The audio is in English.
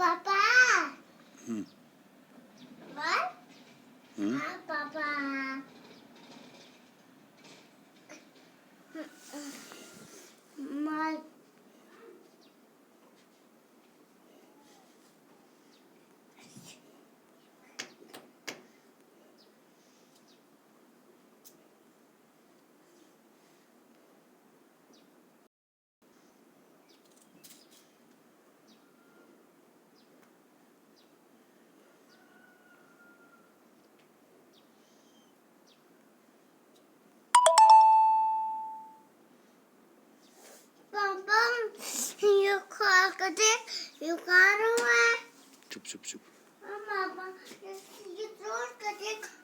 Papa. Hmm. What? Hmm? Papa. My. Papa, you call you got away. Çup çup çup. Mama, you throw the